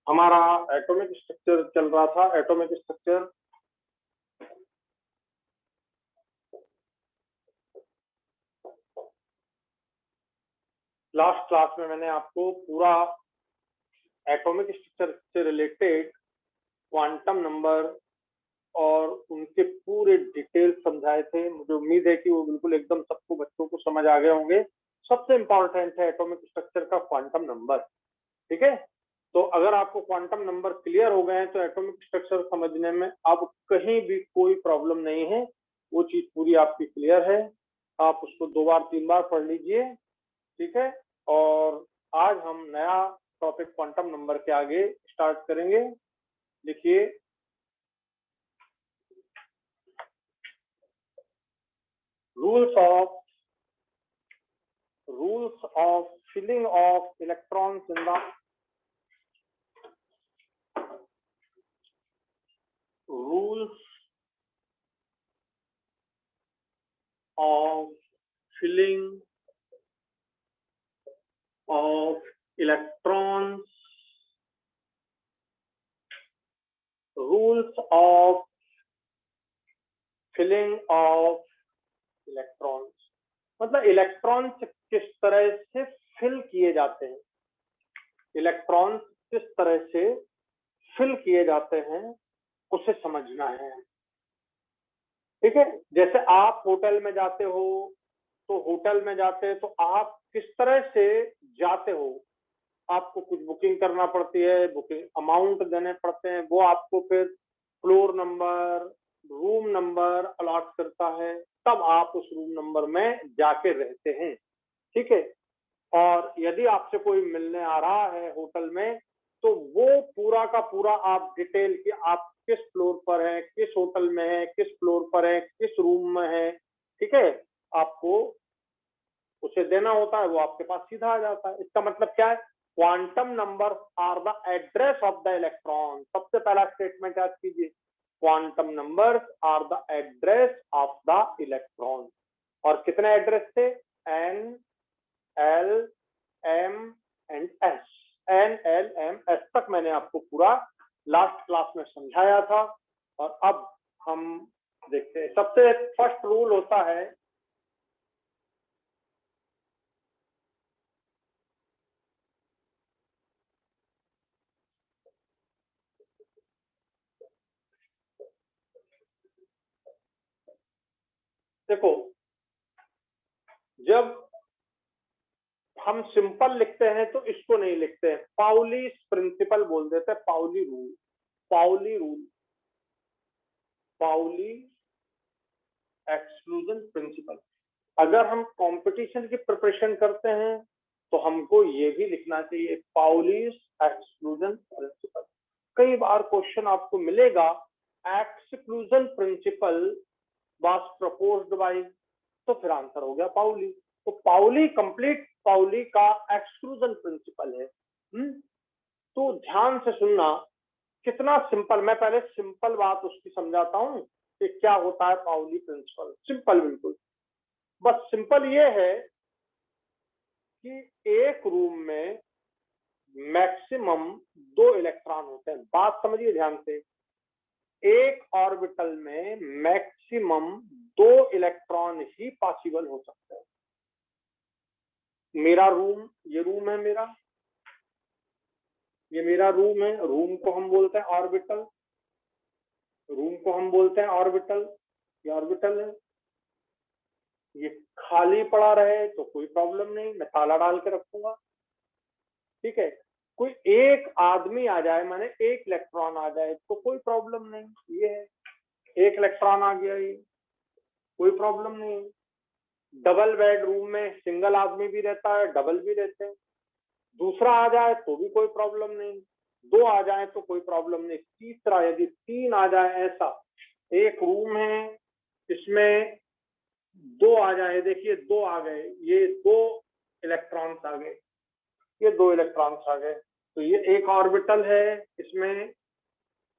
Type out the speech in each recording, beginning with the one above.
हमारा atomic structure चल रहा था। एटॉमिक स्ट्रक्चर लास्ट क्लास में मैंने आपको पूरा एटॉमिक स्ट्रक्चर से रिलेटेड क्वांटम नंबर और उनके पूरे डिटेल्स समझाए थे। मुझे उम्मीद है कि वो बिल्कुल एकदम सबको बच्चों को समझ आ गए होंगे। सबसे इंपॉर्टेंट है एटॉमिक स्ट्रक्चर का क्वांटम नंबर। ठीक है, तो अगर आपको क्वांटम नंबर क्लियर हो गए हैं तो एटॉमिक स्ट्रक्चर समझने में अब कहीं भी कोई प्रॉब्लम नहीं है। वो चीज पूरी आपकी क्लियर है। आप उसको 2 बार 3 बार पढ़ लीजिए। ठीक है, और आज हम नया टॉपिक क्वांटम नंबर के आगे स्टार्ट करेंगे। लिखिए, rules of filling of electrons in the rules of filling of electrons, rules of filling of electrons मतलब इलेक्ट्रॉन किस तरह से फिल किए जाते हैं। इलेक्ट्रॉन किस तरह से फिल किए जाते हैं उसे समझना है। ठीक है, जैसे आप होटल में जाते हो तो होटल में जाते हैं तो आप किस तरह से जाते हो। आपको कुछ बुकिंग करना पड़ती है, बुकिंग अमाउंट देने पड़ते हैं, वो आपको फिर floor number room number allot करता है, तब आप उस रूम नंबर में जाके रहते हैं। ठीक है, और यदि आपसे कोई मिलने आ रहा है होटल में तो वो पूरा का पूरा आप डिटेल कि आप किस फ्लोर पर है, किस होटल में है, किस फ्लोर पर है, किस रूम में है, ठीक है, आपको उसे देना होता है। वो आपके पास सीधा आ जाता है। इसका मतलब क्या है, quantum number are the address of the electron. सबसे पहला स्टेटमेंट याद कीजिए, quantum numbers are the address of the electron. और कितने एड्रेस थे, N L M and S. N L M S तक मैंने आपको पूरा लास्ट क्लास में समझाया था। और अब हम देखते हैं, सबसे फर्स्ट रूल होता है देखो, जब हम सिंपल लिखते हैं तो इसको नहीं लिखते हैं, पाउली प्रिंसिपल बोल देते हैं, Pauli rule. Pauli rule, Pauli exclusion principle. अगर हम कंपटीशन की प्रिपरेशन करते हैं तो हमको ये भी लिखना चाहिए, पाउली एक्सक्लूजन प्रिंसिपल। कई बार क्वेश्चन आपको मिलेगा, exclusion principle was proposed by, तो फिर आंसर हो गया पाउली। तो पाउली कंप्लीट पाउली का एक्सक्लूजन प्रिंसिपल है। तो ध्यान से सुनना, कितना सिंपल। मैं पहले सिंपल बात उसकी समझाता हूं कि क्या होता है पाउली प्रिंसिपल। सिंपल, बिल्कुल बस सिंपल ये है कि एक रूम में मैक्सिमम 2 इलेक्ट्रॉन होते हैं। बात समझिए ध्यान से, एक ऑर्बिटल में मैक्सिमम 2 इलेक्ट्रॉन ही पॉसिबल हो सकते हैं। मेरा रूम, ये रूम है मेरा, ये मेरा रूम है, रूम को हम बोलते हैं ऑर्बिटल, रूम को हम बोलते हैं ऑर्बिटल, ये ऑर्बिटल है। ये खाली पड़ा रहे तो कोई प्रॉब्लम नहीं, मैं ताला डाल के रखूंगा। ठीक है, कोई एक आदमी आ जाए, माने एक इलेक्ट्रॉन आ जाए तो कोई प्रॉब्लम नहीं। ये है, एक इलेक्ट्रॉन आ गया, ये कोई प्रॉब्लम नहीं। डबल बेड रूम में सिंगल आदमी भी रहता है, डबल भी रहते हैं, दूसरा आ जाए तो भी कोई प्रॉब्लम नहीं, 2 आ जाए तो कोई प्रॉब्लम नहीं, तीसरा यदि 3 आ जाए, ऐसा एक रूम है इसमें 2 आ जाए, देखिए 2 आ गए, ये 2 इलेक्ट्रॉन्स आ गए, ये 2 इलेक्ट्रॉन्स आ गए, तो ये एक ऑर्बिटल है, इसमें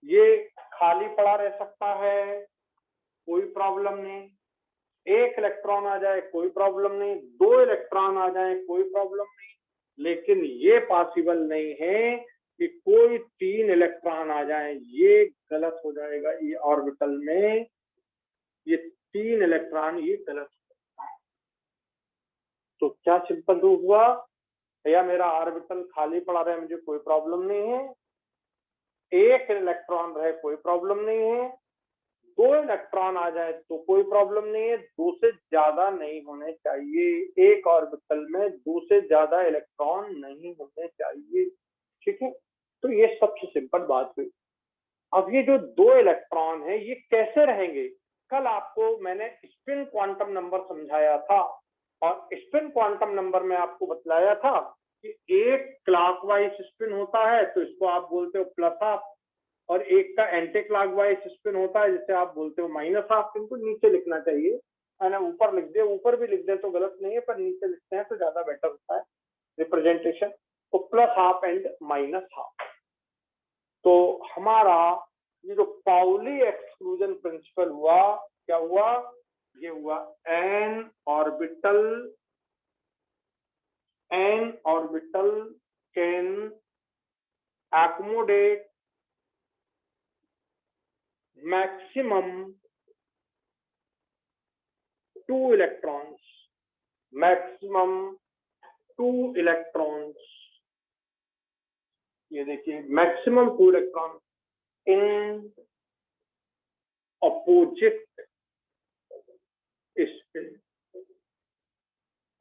ये खाली पड़ा रह सकता है, कोई प्रॉब्लम नहीं। एक इलेक्ट्रॉन आ जाए कोई प्रॉब्लम नहीं, 2 इलेक्ट्रॉन आ जाए कोई प्रॉब्लम नहीं, लेकिन ये पॉसिबल नहीं है कि कोई 3 इलेक्ट्रॉन आ जाए, ये गलत हो जाएगा। ये ऑर्बिटल में ये 3 इलेक्ट्रॉन ये गलत हो जाएगा। तो क्या सिंपल रूप हुआ, भैया मेरा ऑर्बिटल खाली पड़ा रहे मुझे कोई प्रॉब्लम नहीं है, एक इलेक्ट्रॉन रहे कोई प्रॉब्लम नहीं है, 2 इलेक्ट्रॉन आ जाए तो कोई प्रॉब्लम नहीं है, 2 से ज्यादा नहीं होने चाहिए, एक ऑर्बिटल में 2 से ज्यादा इलेक्ट्रॉन नहीं होने चाहिए। ठीक है, तो ये सबसे सिंपल बात हुई। अब ये जो 2 इलेक्ट्रॉन है ये कैसे रहेंगे, कल आपको मैंने स्पिन क्वांटम नंबर समझाया था, और स्पिन क्वांटम नंबर में आपको बतलाया था कि एक क्लॉकवाइज स्पिन होता है तो इसको आप बोलते हो प्लस हाफ, और एक का एंटी क्लॉकवाइज स्पिन होता है जिसे आप बोलते हो माइनस हाफ। इनको नीचे लिखना चाहिए, मैंने ऊपर लिख दिया, ऊपर भी लिख दे तो गलत नहीं है, पर नीचे लिखते हैं तो ज्यादा बेटर होता है रिप्रेजेंटेशन। तो plus half and minus half. तो हमारा ये जो पाउली एक्सक्लूजन प्रिंसिपल हुआ, क्या हुआ, ये हुआ N orbital can accommodate maximum 2 electrons, maximum 2 electrons, ये देखिए maximum 2 electron in opposite spin,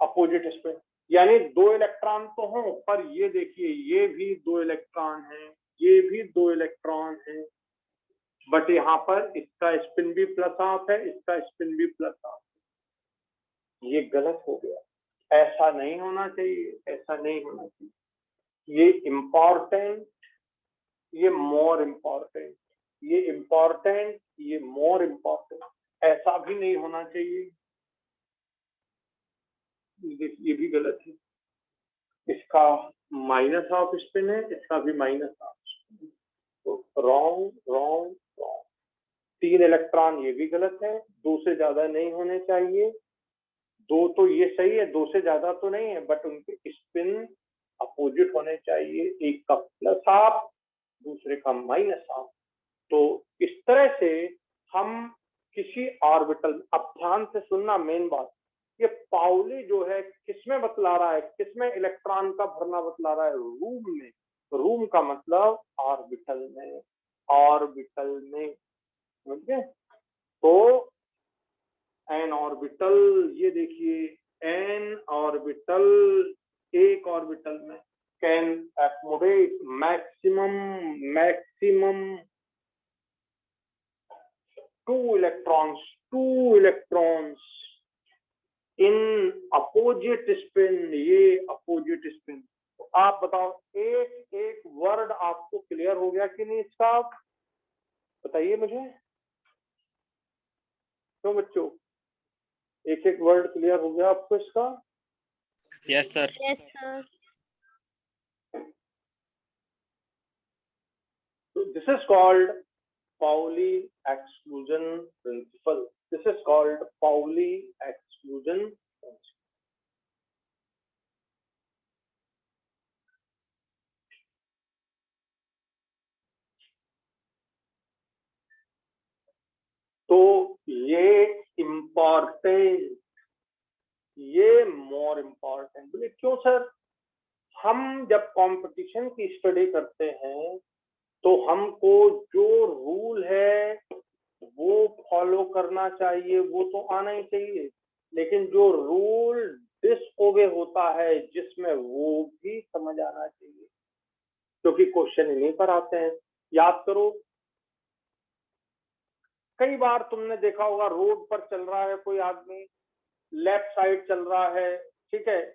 opposite spin यानी 2 इलेक्ट्रॉन तो हो, पर ये देखिए ये भी 2 इलेक्ट्रॉन है, ये भी 2 इलेक्ट्रॉन है, बट यहाँ पर इसका स्पिन भी प्लस हाफ है, इसका स्पिन भी प्लस हाफ है। ये गलत हो गया, ऐसा नहीं होना चाहिए, ऐसा नहीं होना चाहिए। ये इम्पॉर्टेंट, ये मोर इम्पॉर्टेंट, ये इम्पॉर्टेंट, ये मोर इम्पॉर्टेंट, ऐसा भी नहीं होना चाहिए। ये भी गलत है, इसका माइनस हाफ स्पिन है, इसका भी माइनस हाफ स्पिन, तो रॉन्ग रॉन्ग रॉन्ग। 3 इलेक्ट्रॉन ये भी गलत है, 2 से ज्यादा नहीं होने चाहिए, 2 तो ये सही है, 2 से ज्यादा तो नहीं है, बट उनके स्पिन अपोजिट होने चाहिए, एक का प्लस हाफ दूसरे का माइनस हाफ। तो इस तरह से हम किसी ऑर्बिटल, अब ध्यान से सुनना मेन बात, ये पाउली जो है किसमें बतला रहा है, किसमें इलेक्ट्रॉन का भरना बतला रहा है, रूम में। रूम का मतलब ऑर्बिटल में, ऑर्बिटल में, समझ गए। तो एन ऑर्बिटल, ये देखिए एन ऑर्बिटल, एक ऑर्बिटल में can accommodate maximum 2 electrons, 2 electrons in opposite spin, ये अपोजिट स्पिन। तो आप बताओ एक एक वर्ड आपको क्लियर हो गया कि नहीं इसका, बताइए मुझे, क्यों बच्चों, एक एक वर्ड क्लियर हो गया आपको इसका? Yes sir. Yes sir. तो this is called Pauli exclusion principle. This is called Pauli exclusion principle. तो ये इम्पॉर्टेंट, ये मोर इम्पॉर्टेंट। बोले क्यों सर? हम जब कंपटीशन की स्टडी करते हैं तो हमको जो रूल है वो फॉलो करना चाहिए, वो तो आना ही चाहिए, लेकिन जो रूल डिसओबे होता है जिसमें, वो भी समझ आना चाहिए, क्योंकि क्वेश्चन इन्हीं पर आते हैं। याद करो, कई बार तुमने देखा होगा रोड पर चल रहा है कोई आदमी, लेफ्ट साइड चल रहा है, ठीक है,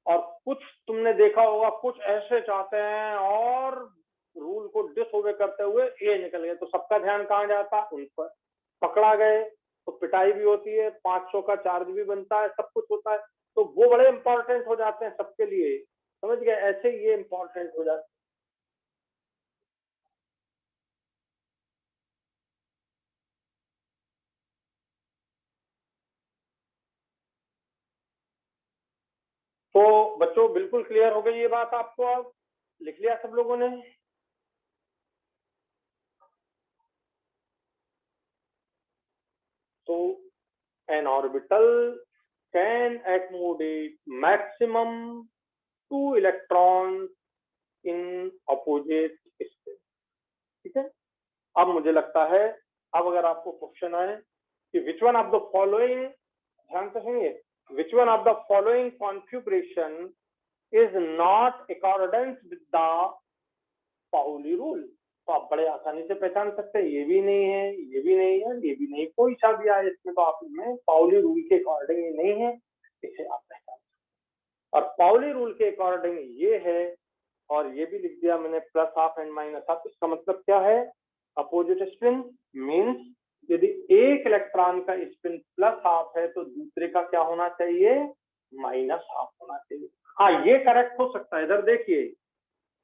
और कुछ तुमने देखा होगा कुछ ऐसे चाहते हैं और रूल को डिसओबे करते हुए ये निकल गए, तो सबका ध्यान कहाँ जाता, उन पर। पकड़ा गए तो पिटाई भी होती है, 500 का चार्ज भी बनता है, सब कुछ होता है, तो वो बड़े इंपॉर्टेंट हो जाते हैं सबके लिए, समझ गए, ऐसे ये इंपॉर्टेंट हो जाते हैं। तो बच्चों बिल्कुल क्लियर हो गई ये बात आपको? अब लिख लिया सब लोगों ने? तो an orbital can accommodate maximum 2 electrons in opposite spin. ठीक है? अब मुझे लगता है अब अगर आपको क्वेश्चन आए कि which one of the following, ध्यान से सुनिए, which one of the following configuration is not accordance with the Pauli rule, तो आप बड़े आसानी से पहचान सकते हैं ये भी नहीं है, ये भी नहीं है, ये भी नहीं, कोई सा भी आए इसमें तो आप में पाउली रूल के अकॉर्डिंग ये नहीं है, इसे आप पहचान सकते। और पाउली रूल के अकॉर्डिंग ये है, और ये भी लिख दिया मैंने plus half and minus half. इसका मतलब क्या है? अपोजिट स्पिन मीन्स यदि एक इलेक्ट्रॉन का स्पिन प्लस हाफ है तो दूसरे का क्या होना चाहिए? माइनस हाफ होना चाहिए। हाँ, ये करेक्ट हो सकता है। इधर देखिए,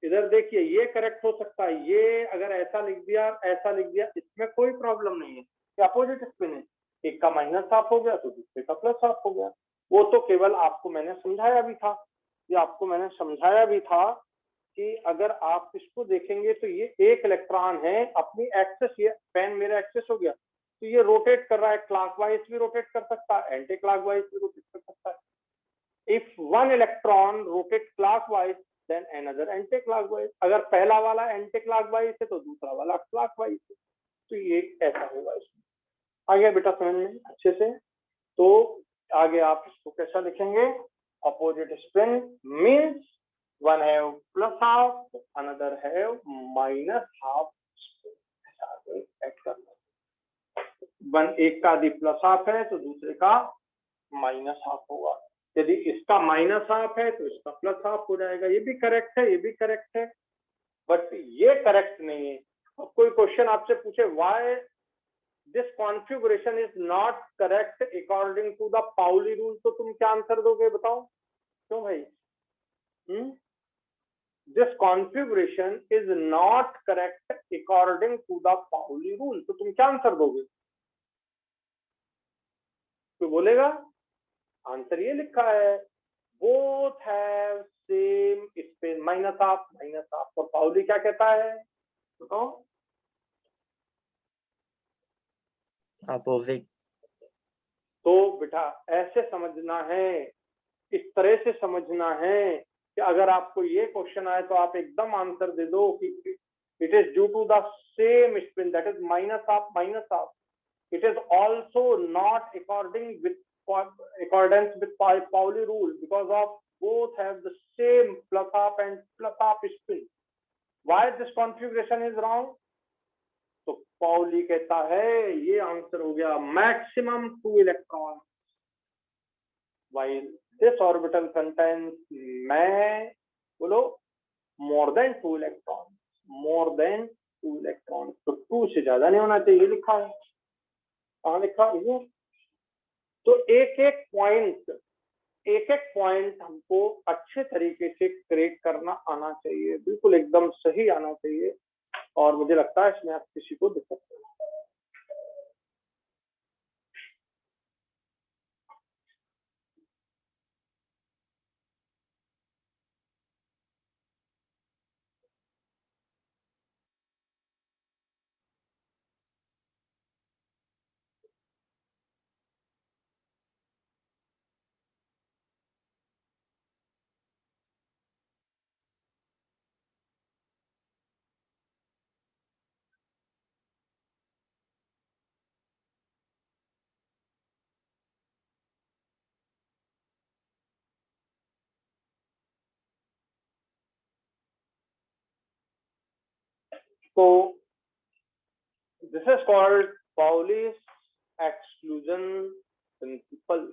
इधर देखिए, ये करेक्ट हो सकता है। ये अगर ऐसा लिख दिया, ऐसा लिख दिया, इसमें कोई प्रॉब्लम नहीं है, ये अपोजिट स्पिन है। एक का माइनस हाफ हो गया तो दूसरे का प्लस हाफ हो गया। वो तो केवल आपको मैंने समझाया भी था, ये आपको मैंने समझाया भी था कि अगर आप इसको देखेंगे तो ये एक इलेक्ट्रॉन है, अपनी एक्सेस, ये पेन मेरा एक्सेस हो गया तो ये रोटेट कर रहा है, क्लॉकवाइज भी रोटेट कर सकता है, एंटी क्लॉकवाइज भी रोटेट कर सकता है। If one electron rotate clockwise then another anti clockwise, अगर पहला वाला एंटी क्लॉकवाइज है तो दूसरा वाला क्लॉकवाइज है, तो ये ऐसा होगा। इसमें आ गया बेटा समझ में अच्छे से? तो आगे आप इसको कैसा लिखेंगे? Opposite spin means one have plus half, another have minus half spin, ऐसा ऐड करना। वन एक का यदि प्लस हाफ है तो दूसरे का माइनस हाफ होगा। यदि इसका माइनस हाफ है तो इसका प्लस हाफ हो जाएगा। ये भी करेक्ट है, ये भी करेक्ट है, बट ये करेक्ट नहीं है। अब कोई क्वेश्चन आपसे पूछे why this configuration is not correct according to the Pauli rule, तो तुम क्या आंसर दोगे बताओ? क्यों भाई? This configuration is not correct according to the Pauli rule, तो तुम क्या आंसर दोगे? कोई बोलेगा? आंसर ये लिखा है, both have same spin, minus half. और पाउली क्या कहता है बताओ? Opposite. तो बेटा ऐसे समझना है, इस तरह से समझना है कि अगर आपको ये क्वेश्चन आए तो आप एकदम आंसर दे दो कि it is due to the same spin, that is minus half. It is also not accordance with Pauli rule because of both have the same plus half and plus half spin. Why this configuration is wrong? तो Pauli कहता है ये answer हो गया maximum 2 electrons while this orbital contains मैं बोलो more than 2 electrons, more than 2 electrons, तो 2 से ज्यादा नहीं होना चाहिए, लिखा है। कहाँ लिखा है? तो एक एक पॉइंट हमको अच्छे तरीके से क्रिएट करना आना चाहिए, बिल्कुल एकदम सही आना चाहिए, और मुझे लगता है इसमें आप किसी को दिक्कत नहीं। तो this is called Pauli's exclusion principle.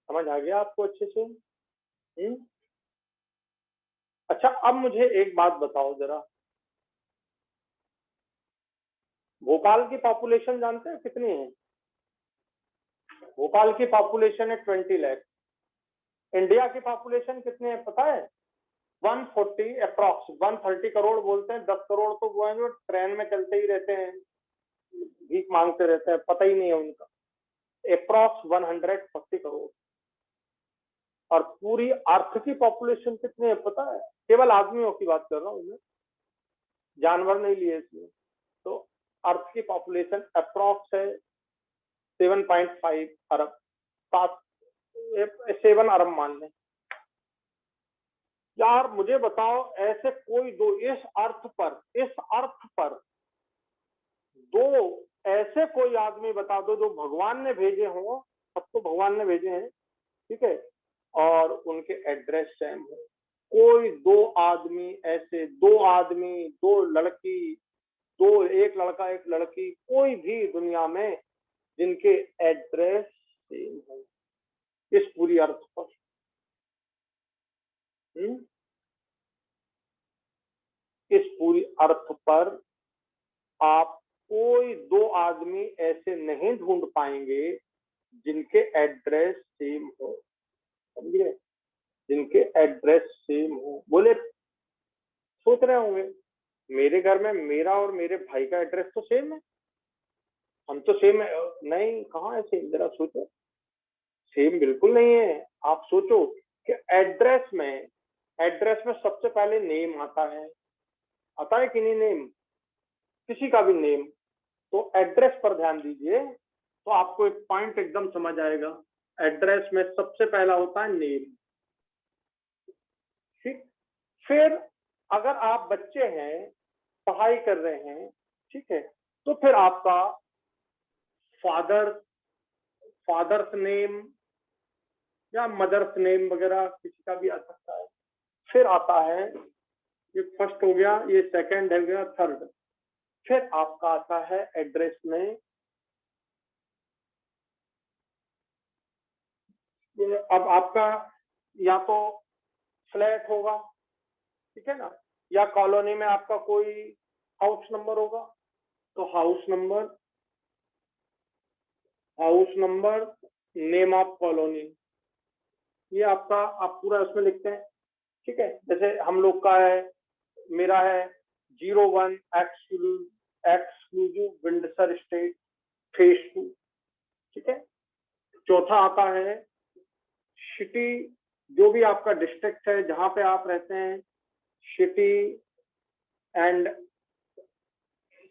समझ आ गया आपको अच्छे से? अच्छा, अब मुझे एक बात बताओ जरा, भोपाल की पॉपुलेशन जानते हैं कितनी है? भोपाल की पॉपुलेशन है 20 लाख। इंडिया की पॉपुलेशन कितनी है पता है? 140 अप्रॉक्स 130 करोड़ बोलते हैं। 10 करोड़ तो वो हैं जो ट्रेन में चलते ही रहते हैं, भीख मांगते रहते हैं, पता ही नहीं है उनका। अप्रॉक्स 140 करोड़। और पूरी अर्थ की पॉपुलेशन कितनी है पता है? केवल आदमियों की बात कर रहा हूँ मैं, जानवर नहीं लिए इसमें। तो अर्थ की पॉपुलेशन अप्रॉक्स है 7.5 अरब, 7 अरब मान लें। यार मुझे बताओ, ऐसे कोई दो इस अर्थ पर दो ऐसे कोई आदमी बता दो जो भगवान ने भेजे हों, सब तो भगवान ने भेजे हैं, ठीक है, और उनके एड्रेस सेम हो। कोई दो आदमी ऐसे, दो आदमी, दो लड़की, दो, एक लड़का एक लड़की, कोई भी दुनिया में जिनके एड्रेस सेम हो इस पूरी अर्थ पर। इस पूरी अर्थ पर आप कोई दो आदमी ऐसे नहीं ढूंढ पाएंगे जिनके एड्रेस सेम हो, समझे? जिनके एड्रेस सेम हो। बोले, सोच रहे होंगे मेरे घर में मेरा और मेरे भाई का एड्रेस तो सेम है, हम तो सेम है। नहीं, कहाँ है सेम? जरा सोचो, सेम बिल्कुल नहीं है। आप सोचो कि एड्रेस में सबसे पहले नेम आता है कि नहीं? नेम, किसी का भी नेम। तो एड्रेस पर ध्यान दीजिए तो आपको एक पॉइंट एकदम समझ आएगा। एड्रेस में सबसे पहला होता है नेम, ठीक। फिर अगर आप बच्चे हैं, पढ़ाई कर रहे हैं, ठीक है, तो फिर आपका फादर्स नेम या मदर्स नेम वगैरह किसी का भी आ सकता है। फिर आता है, ये फर्स्ट हो गया, ये सेकंड हो गया, थर्ड। फिर आपका आता है एड्रेस में, अब आपका या तो फ्लैट होगा, ठीक है ना, या कॉलोनी में आपका कोई हाउस नंबर होगा। तो house number, name of colony, ये आपका आप पूरा उसमें लिखते हैं, ठीक है। जैसे हम लोग का है, मेरा है 01 एक्सक्लूसिव विंडसर स्टेट फेज 2, ठीक है। चौथा आता है सिटी, जो भी आपका डिस्ट्रिक्ट है जहां पे आप रहते हैं, सिटी, एंड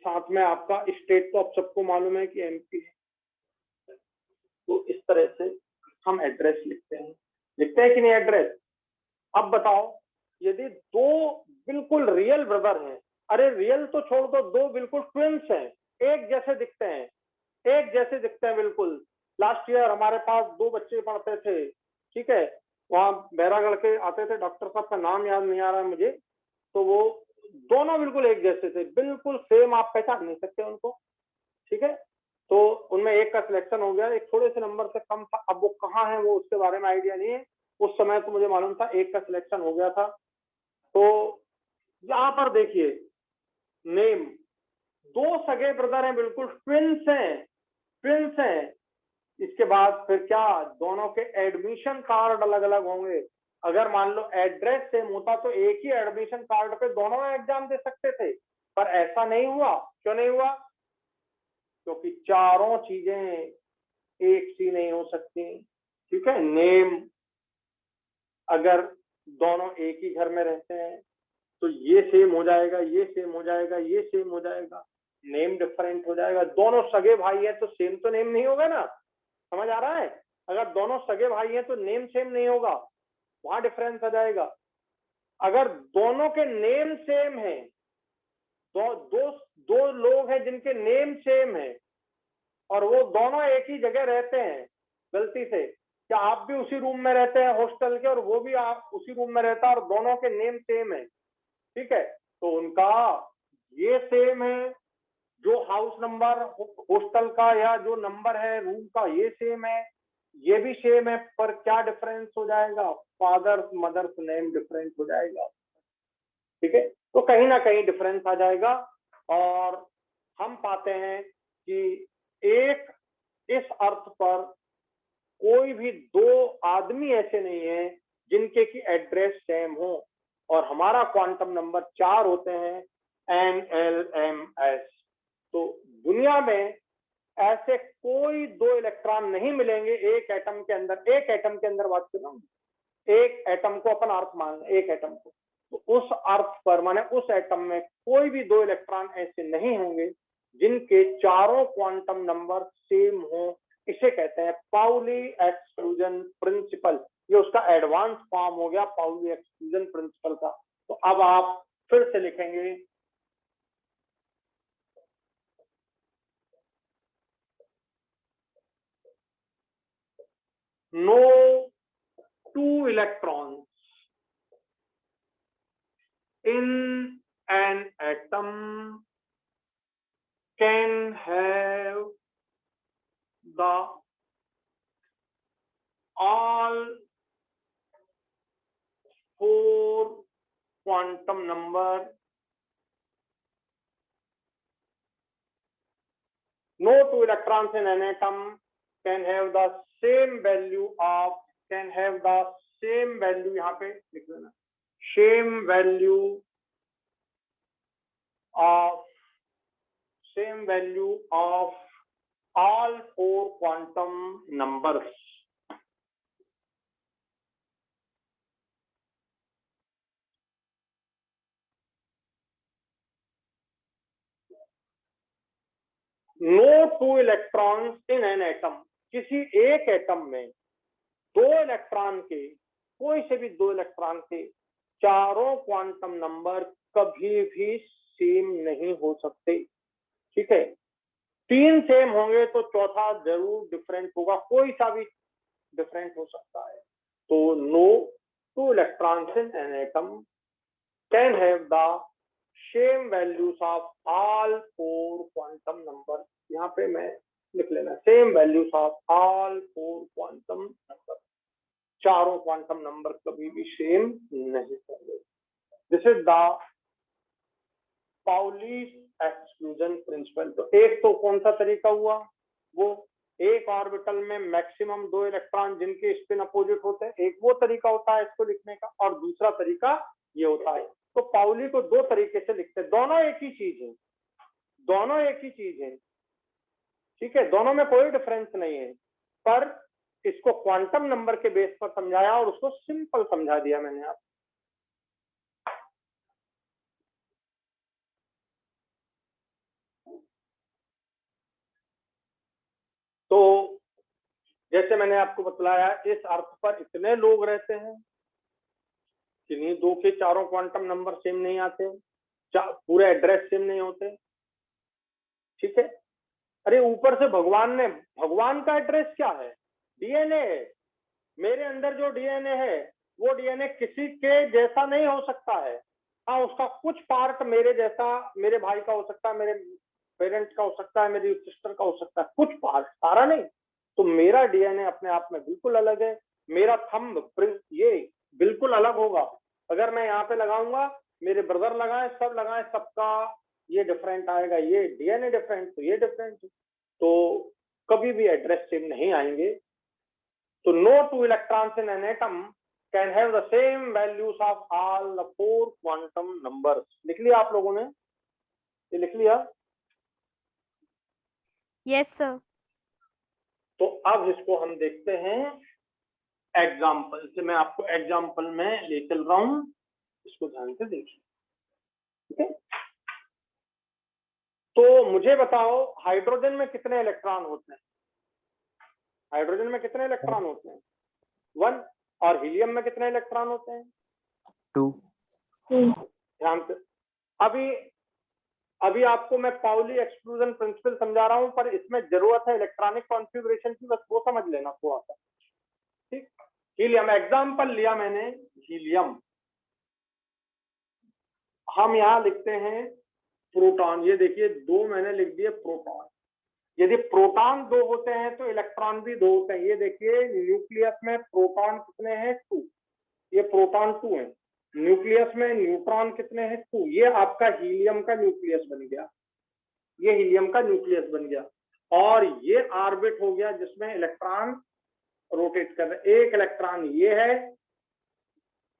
साथ में आपका स्टेट तो आप सबको मालूम है कि एमपी है। तो इस तरह से हम एड्रेस लिखते हैं कि नहीं एड्रेस? अब बताओ, यदि दो बिल्कुल रियल ब्रदर हैं, अरे रियल तो छोड़ दो, दो बिल्कुल ट्विंस हैं, एक जैसे दिखते हैं बिल्कुल। लास्ट ईयर हमारे पास दो बच्चे पढ़ते थे, ठीक है, वहां बैरागढ़ के आते थे, डॉक्टर साहब का नाम याद नहीं आ रहा है मुझे, तो वो दोनों बिल्कुल एक जैसे थे, बिल्कुल सेम, आप पहचान नहीं सकते उनको, ठीक है। तो उनमें एक का सिलेक्शन हो गया, एक थोड़े से नंबर से कम था, अब वो कहाँ है वो उसके बारे में आइडिया नहीं है। उस समय तो मुझे मालूम था एक का सिलेक्शन हो गया था। तो यहाँ पर देखिए, नेम, दो सगे ब्रदर हैं, बिल्कुल ट्विंस हैं। इसके बाद फिर क्या, दोनों के एडमिशन कार्ड अलग अलग होंगे। अगर मान लो एड्रेस सेम होता तो एक ही एडमिशन कार्ड पे दोनों एग्जाम दे सकते थे, पर ऐसा नहीं हुआ। क्यों नहीं हुआ? क्योंकि चारों चीजें एक सी नहीं हो सकती, ठीक है। नेम, अगर दोनों एक ही घर में रहते हैं तो ये सेम हो जाएगा, ये सेम हो जाएगा, ये सेम हो जाएगा, नेम डिफरेंट हो जाएगा। दोनों सगे भाई हैं तो सेम तो नेम नहीं होगा ना, समझ आ रहा है? अगर दोनों सगे भाई हैं तो नेम सेम नहीं होगा, वहां डिफरेंस आ जाएगा। अगर दोनों के नेम सेम है, दो लोग हैं जिनके नेम सेम है और वो दोनों एक ही जगह रहते हैं, गलती से, क्या आप भी उसी रूम में रहते हैं हॉस्टल के और वो भी आप उसी रूम में रहता है और दोनों के नेम सेम है, ठीक है, तो उनका ये सेम है, जो हाउस नंबर हॉस्टल का या जो नंबर है रूम का ये सेम है, ये भी सेम है, पर क्या डिफरेंस हो जाएगा? फादर्स मदर्स नेम डिफरेंस हो जाएगा, ठीक है। तो कहीं ना कहीं डिफरेंस आ जाएगा और हम पाते हैं कि एक इस अर्थ पर कोई भी दो आदमी ऐसे नहीं है जिनके की एड्रेस सेम हो, और हमारा क्वांटम नंबर 4 होते हैं, NLMS। तो दुनिया में ऐसे कोई दो इलेक्ट्रॉन नहीं मिलेंगे एक एटम के अंदर बात कर रहा हूं, एक एटम को अपन अर्थ मान लें, एक एटम को, तो उस अर्थ पर माने उस एटम में कोई भी 2 इलेक्ट्रॉन ऐसे नहीं होंगे जिनके चारों क्वांटम नंबर सेम हो। इसे कहते हैं पाउली एक्सक्लूजन प्रिंसिपल। ये उसका एडवांस फॉर्म हो गया पाउली एक्सक्लूजन प्रिंसिपल का। तो अब आप फिर से लिखेंगे no 2 electrons in an atom can have the all 4 quantum number. No 2 electrons in an atom can have the same value of, can have the same value, यहाँ पे लिख लेना, same value of all 4 quantum numbers. No 2 electrons in an atom, किसी एक atom में 2 electron के, कोई से भी 2 इलेक्ट्रॉन के चारों क्वांटम नंबर कभी भी सेम नहीं हो सकते। ठीक है, 3 सेम होंगे तो चौथा जरूर डिफरेंट होगा, कोई सा भी डिफरेंट हो सकता है। तो no 2 electrons in an atom can have the same values of all 4 quantum number. यहाँ पे मैं लिख लेना same values of all 4 quantum number, चारों क्वांटम नंबर कभी भी सेम नहीं होंगे। This is the Pauli exclusion principle. तो एक तो कौन सा तरीका हुआ, वो एक ऑर्बिटल में मैक्सिमम 2 इलेक्ट्रॉन जिनके स्पिन अपोजिट होते हैं, एक वो तरीका होता है इसको लिखने का, और दूसरा तरीका ये होता है। तो पाउली को 2 तरीके से लिखते हैं, दोनों एक ही चीज है, दोनों एक ही चीज है। ठीक है, दोनों में कोई डिफरेंस नहीं है, पर इसको क्वांटम नंबर के बेस पर समझाया और उसको सिंपल समझा दिया मैंने आपको। तो जैसे मैंने आपको बतलाया, इस अर्थ पर इतने लोग रहते हैं, किन्हीं 2 के चारों क्वांटम नंबर सेम नहीं आते, पूरे एड्रेस सेम नहीं होते। ठीक है, अरे ऊपर से भगवान का एड्रेस क्या है, डीएनए है। मेरे अंदर जो डीएनए है वो डीएनए किसी के जैसा नहीं हो सकता है। हाँ, उसका कुछ पार्ट मेरे जैसा, मेरे भाई का हो सकता है, मेरे पेरेंट्स का हो सकता है, मेरी सिस्टर का हो सकता है, कुछ पार्ट, सारा नहीं। तो मेरा डीएनए अपने आप में बिल्कुल अलग है, मेरा थंब प्रिंट ये बिल्कुल अलग होगा। अगर मैं यहाँ पे लगाऊंगा, मेरे ब्रदर लगाए, सब लगाए, सबका ये डिफरेंट आएगा, ये डीएनए डिफरेंट, तो ये डिफरेंट, तो कभी भी एड्रेस सेम नहीं आएंगे। तो no 2 electrons in an atom can have the same values of all the 4 quantum numbers. लिख लिया आप लोगों ने, ये लिख लिया? Yes sir. तो अब इसको हम देखते हैं एग्जाम्पल से। मैं आपको एग्जाम्पल में ले चल रहा हूं, इसको ध्यान से देखिए। ठीक है, तो मुझे बताओ हाइड्रोजन में कितने इलेक्ट्रॉन होते हैं? हाइड्रोजन में कितने इलेक्ट्रॉन होते हैं? 1। और हीलियम में कितने इलेक्ट्रॉन होते हैं? 2। ध्यान से, अभी आपको मैं पाउली एक्सक्लूजन प्रिंसिपल समझा रहा हूं, पर इसमें जरूरत है इलेक्ट्रॉनिक कॉन्फ़िगरेशन की, बस वो समझ लेना थोड़ा सा। ठीक, हीलियम एग्जाम्पल लिया मैंने, हीलियम। हम यहाँ लिखते हैं प्रोटॉन, ये देखिए 2 मैंने लिख दिए प्रोटॉन। यदि प्रोटॉन 2 होते हैं तो इलेक्ट्रॉन भी 2 होते हैं। ये देखिए न्यूक्लियस में प्रोटॉन कितने हैं? 2। ये प्रोटॉन 2 है। न्यूक्लियस में न्यूट्रॉन कितने हैं? 2। ये आपका हीलियम का न्यूक्लियस बन गया, ये हीलियम का न्यूक्लियस बन गया। और ये ऑर्बिट हो गया जिसमें इलेक्ट्रॉन रोटेट कर रहे। एक इलेक्ट्रॉन ये है,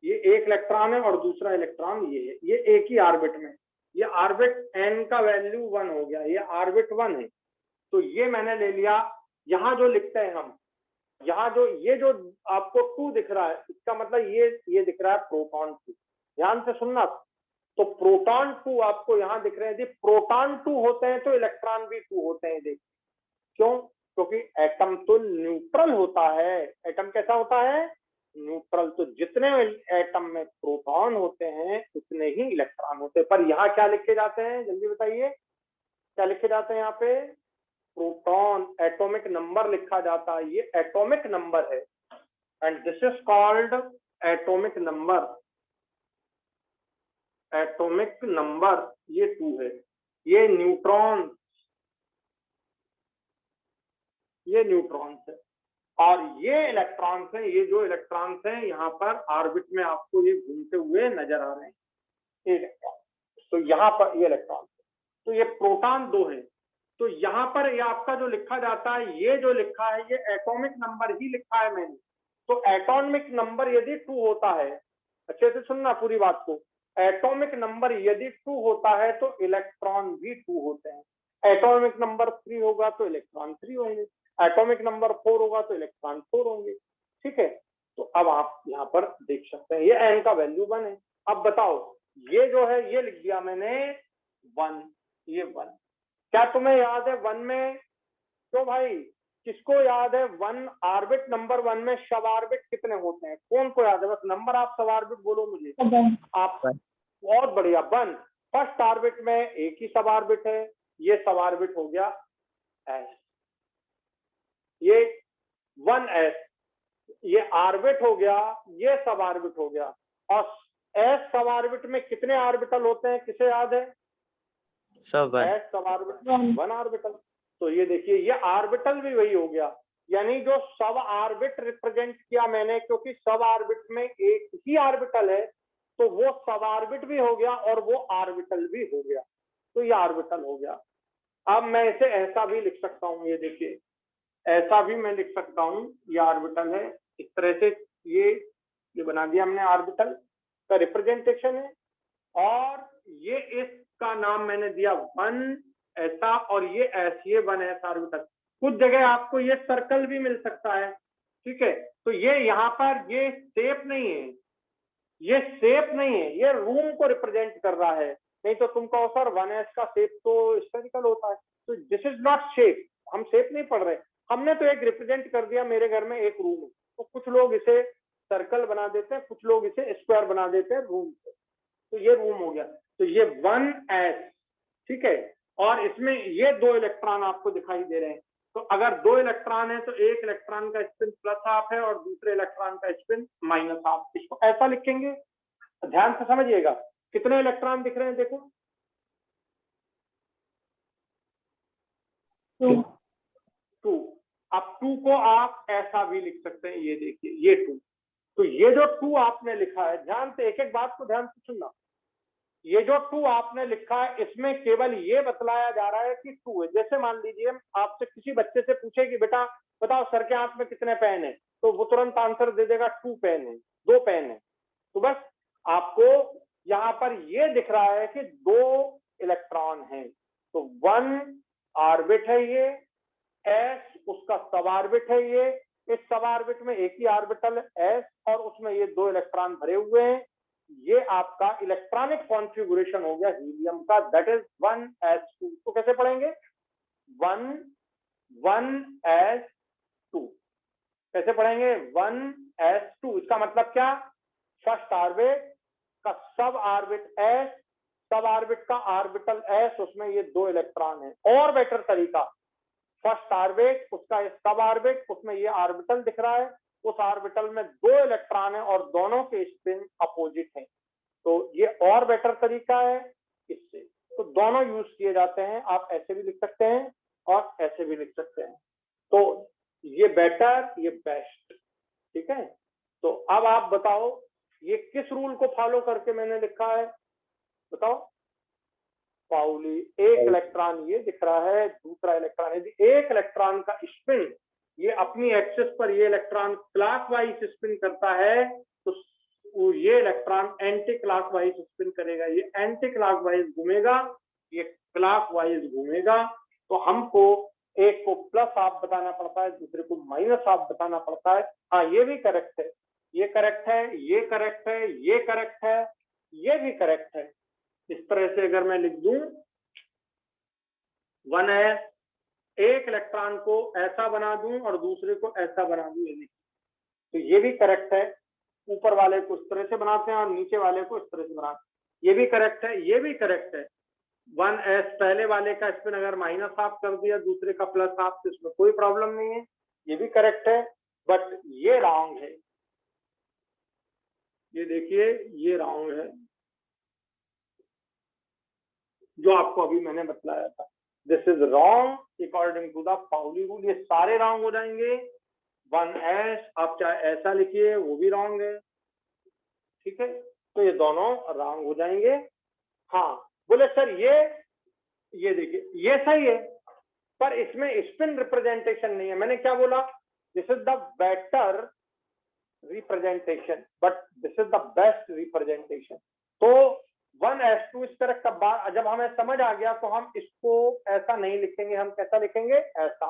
ये एक इलेक्ट्रॉन है, और दूसरा इलेक्ट्रॉन ये है, ये एक ही ऑर्बिट में। ये ऑर्बिट n का वैल्यू 1 हो गया, ये ऑर्बिट 1 है। तो ये मैंने ले लिया। यहां जो लिखते हैं हम, यहाँ जो आपको 2 दिख रहा है, इसका मतलब ये दिख रहा है प्रोटॉन 2। ध्यान से सुनना, तो प्रोटॉन 2 आपको यहाँ दिख रहे हैं। प्रोटॉन 2 होते हैं तो इलेक्ट्रॉन भी 2 होते हैं। देख क्यों? क्योंकि एटम तो न्यूट्रल होता है। एटम कैसा होता है? न्यूट्रल। तो जितने एटम में प्रोटॉन होते हैं उतने ही इलेक्ट्रॉन होते हैं। पर यहाँ क्या लिखे जाते हैं, जल्दी बताइए, क्या लिखे जाते हैं यहाँ पे? प्रोटॉन एटॉमिक नंबर लिखा जाता है। ये एटॉमिक नंबर है and this is called atomic number. Atomic number ये 2 है। ये न्यूट्रॉन है और ये इलेक्ट्रॉन्स हैं। ये जो इलेक्ट्रॉन्स हैं यहाँ पर ऑर्बिट में आपको ये घूमते हुए नजर आ रहे हैं, ये इलेक्ट्रॉन। तो यहाँ पर ये इलेक्ट्रॉन, तो ये प्रोटॉन 2 है। तो यहाँ पर ये आपका जो लिखा जाता है, ये जो लिखा है ये एटॉमिक नंबर ही लिखा है मैंने। तो एटॉमिक नंबर यदि 2 होता है, अच्छे से सुनना पूरी बात को, एटॉमिक नंबर यदि 2 होता है तो इलेक्ट्रॉन भी 2 होते हैं। एटॉमिक नंबर 3 होगा तो इलेक्ट्रॉन 3 होंगे। एटॉमिक नंबर 4 होगा तो इलेक्ट्रॉन 4 होंगे। ठीक है, तो अब आप यहाँ पर देख सकते हैं ये एन का वैल्यू 1 है। अब बताओ, ये जो है ये लिख दिया मैंने 1, ये 1। क्या तुम्हें याद है 1 में? तो भाई किसको याद है 1 ऑर्बिट नंबर 1 में सब ऑर्बिट कितने होते हैं? कौन को याद है? बस नंबर आप सब ऑर्बिट बोलो मुझे। आप बहुत बढ़िया, 1। फर्स्ट ऑर्बिट में एक ही सब ऑर्बिट है, ये सब ऑर्बिट हो गया एस, ये 1s, ये ऑर्बिट हो गया, ये सब ऑर्बिट हो गया। और एस सब ऑर्बिट में कितने ऑर्बिटल होते हैं, किसे याद है? सब एस सब ऑर्बिट 1 ऑर्बिटल। तो ये देखिए ये ऑर्बिटल भी वही हो गया, यानी जो सब ऑर्बिट रिप्रेजेंट किया मैंने, क्योंकि सब ऑर्बिट में एक ही ऑर्बिटल है तो वो सब ऑर्बिट भी हो गया और वो ऑर्बिटल भी हो गया। तो ये ऑर्बिटल हो गया। अब मैं इसे ऐसा भी लिख सकता हूँ, ये देखिए ऐसा भी मैं लिख सकता हूँ, ये ऑर्बिटल है इस तरह से। ये बना दिया हमने, ऑर्बिटल का रिप्रेजेंटेशन है। और ये इसका नाम मैंने दिया 1 ऐसा, और ये ऐसे 1 ऐसा ऑर्बिटल। कुछ जगह आपको ये सर्कल भी मिल सकता है। ठीक है, तो ये यहाँ पर ये शेप नहीं है, ये शेप नहीं है, ये रूम को रिप्रेजेंट कर रहा है। नहीं तो तुम कहो सर 1s का शेप तो स्फेरिकल होता है। तो दिस इज नॉट शेप, हम शेप नहीं पढ़ रहे, हमने तो एक रिप्रेजेंट कर दिया। मेरे घर में एक रूम है, तो कुछ लोग इसे सर्कल बना देते हैं, कुछ लोग इसे स्क्वायर बना देते हैं रूम से। तो ये रूम हो गया। तो ये 1s, ठीक है। और इसमें ये 2 इलेक्ट्रॉन आपको दिखाई दे रहे हैं। तो अगर 2 इलेक्ट्रॉन है तो एक इलेक्ट्रॉन का स्पिन +½ है और दूसरे इलेक्ट्रॉन का स्पिन -½ इसको ऐसा लिखेंगे। ध्यान से समझिएगा, कितने इलेक्ट्रॉन दिख रहे हैं देखो, 2। अब 2 को आप ऐसा भी लिख सकते हैं, ये देखिए ये 2। तो ये जो 2 आपने लिखा है, ध्यान से एक एक बात को ध्यान से सुनना, ये जो 2 आपने लिखा है इसमें केवल ये बतलाया जा रहा है कि 2 है। जैसे मान लीजिए आपसे किसी बच्चे से पूछे कि बेटा बताओ सर के हाथ में कितने पेन है, तो वो तुरंत आंसर दे देगा 2 पेन है, 2 पेन है। तो बस आपको यहाँ पर ये दिख रहा है कि 2 इलेक्ट्रॉन हैं। तो 1 ऑर्बिट है ये, एस उसका सब ऑर्बिट है ये, इस सब ऑर्बिट में एक ही ऑर्बिटल एस और उसमें ये 2 इलेक्ट्रॉन भरे हुए हैं। ये आपका इलेक्ट्रॉनिक कॉन्फ़िगरेशन हो गया हीलियम का, दैट इज 1s2। तो कैसे पढ़ेंगे? 1s2 कैसे पढ़ेंगे? 1s2। इसका मतलब क्या? फर्स्ट ऑर्बिट का सब ऑर्बिट एस, सब ऑर्बिट का ऑर्बिटल एस, उसमें ये 2 इलेक्ट्रॉन है। और बेटर तरीका, फर्स्ट ऑर्बिट उसका सब ऑर्बिट, उसमें ये ऑर्बिटल दिख रहा है, उस ऑर्बिटल में 2 इलेक्ट्रॉन है और दोनों के स्पिन अपोजिट हैं। तो ये और बेटर तरीका है इससे। तो दोनों यूज किए जाते हैं, आप ऐसे भी लिख सकते हैं और ऐसे भी लिख सकते हैं। तो ये बेटर, ये बेस्ट, ठीक है। तो अब आप बताओ ये किस रूल को फॉलो करके मैंने लिखा है, बताओ। पाउली, एक इलेक्ट्रॉन ये दिख रहा है, दूसरा इलेक्ट्रॉन, यदि एक इलेक्ट्रॉन का स्पिन ये अपनी एक्सिस पर ये इलेक्ट्रॉन क्लॉकवाइज स्पिन करता है तो ये इलेक्ट्रॉन एंटी क्लॉकवाइज स्पिन करेगा। ये एंटी क्लॉकवाइज घूमेगा, ये क्लॉकवाइज घूमेगा। तो हमको एक को प्लस हाफ बताना पड़ता है, दूसरे को माइनस हाफ बताना पड़ता है। हाँ ये भी करेक्ट है, ये करेक्ट है, ये करेक्ट है, ये करेक्ट है, ये भी करेक्ट है। इस तरह से अगर मैं लिख दूं 1s, एक इलेक्ट्रॉन को ऐसा बना दूं और दूसरे को ऐसा बना दूं, ये तो ये भी करेक्ट है। ऊपर वाले को इस तरह से बनाते हैं और नीचे वाले को इस तरह से बनाते हैं, ये भी करेक्ट है, ये भी करेक्ट है। 1s पहले वाले का स्पिन अगर माइनस हाफ कर दिया, दूसरे का प्लस हाफ, तो इसमें कोई प्रॉब्लम नहीं है, ये भी करेक्ट है। बट ये रॉन्ग है, ये देखिए ये रॉन्ग है जो आपको अभी मैंने बतलाया था। This is wrong according to the Pauli rule, ये सारे रॉन्ग हो जाएंगे। 1s आप चाहे ऐसा लिखिए वो भी रॉन्ग है, ठीक है, तो ये दोनों रॉन्ग हो जाएंगे। हाँ बोले सर ये देखिए ये सही है, पर इसमें स्पिन रिप्रेजेंटेशन नहीं है। मैंने क्या बोला, this is the better representation but this is the best representation. तो 1s2 इस तरह का बात जब हमें समझ आ गया तो हम इसको ऐसा नहीं लिखेंगे, हम कैसा लिखेंगे, ऐसा।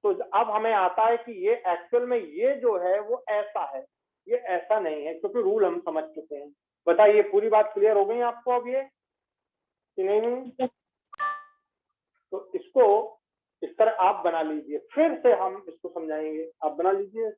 तो अब हमें आता है कि ये एक्चुअल में ये जो है वो ऐसा है, ये ऐसा नहीं है, क्योंकि रूल हम समझ चुके हैं। बताइए पूरी बात क्लियर हो गई आपको अब ये कि नहीं? तो इसको इस तरह आप बना लीजिए, फिर से हम इसको समझाएंगे, आप बना लीजिए।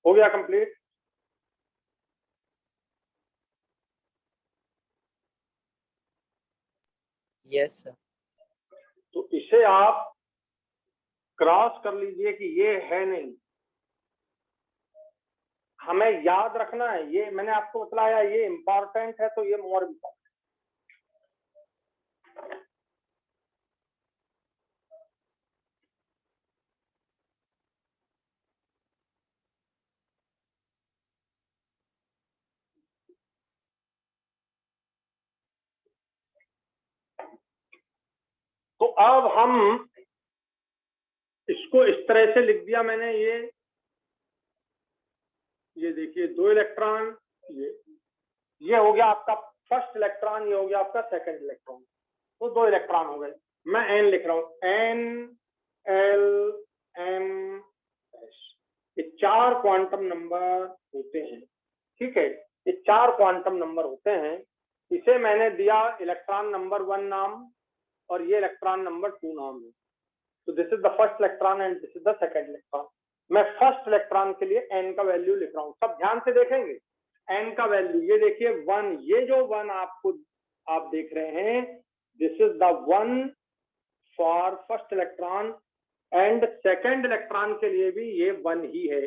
हो गया कंप्लीट? Yes sir. तो इसे आप क्रॉस कर लीजिए कि ये है नहीं, हमें याद रखना है, ये मैंने आपको बताया ये इंपॉर्टेंट है, तो ये मोर इंपॉर्टेंट। तो अब हम इसको इस तरह से लिख दिया मैंने, ये देखिए 2 इलेक्ट्रॉन, ये हो गया आपका फर्स्ट इलेक्ट्रॉन, ये हो गया आपका सेकंड इलेक्ट्रॉन, तो 2 इलेक्ट्रॉन हो गए। मैं एन लिख रहा हूं, एन एल एम एस, ये 4 क्वांटम नंबर होते हैं, ठीक है, ये 4 क्वांटम नंबर होते हैं। इसे मैंने दिया इलेक्ट्रॉन नंबर 1 नाम और ये इलेक्ट्रॉन नंबर 2 नाम है। तो this is the first electron and this is the second electron. मैं फर्स्ट इलेक्ट्रॉन के लिए एन का वैल्यू लिख रहा हूं, सब ध्यान से देखेंगे। एन का वैल्यू ये देखिए 1, ये जो 1 आप देख रहे हैं, this is the 1 for first electron and second electron के लिए भी ये 1 ही है,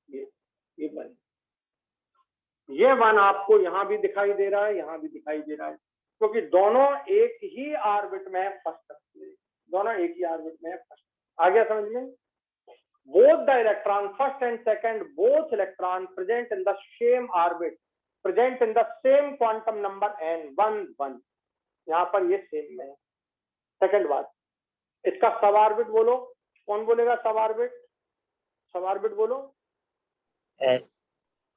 ये 1, ये 1 आपको यहां भी दिखाई दे रहा है, यहां भी दिखाई दे रहा है, क्योंकि दोनों एक ही ऑर्बिट में फर्स्ट रखते हैं, दोनों एक ही ऑर्बिट में फर्स्ट। आ गया समझ में? both the electron first and second, both electron present in the same orbit, present in the same quantum number n 1 1, यहाँ पर ये सेम में है। सेकंड बात, इसका सब ऑर्बिट बोलो, कौन बोलेगा सब ऑर्बिट? सब ऑर्बिट बोलो। एस।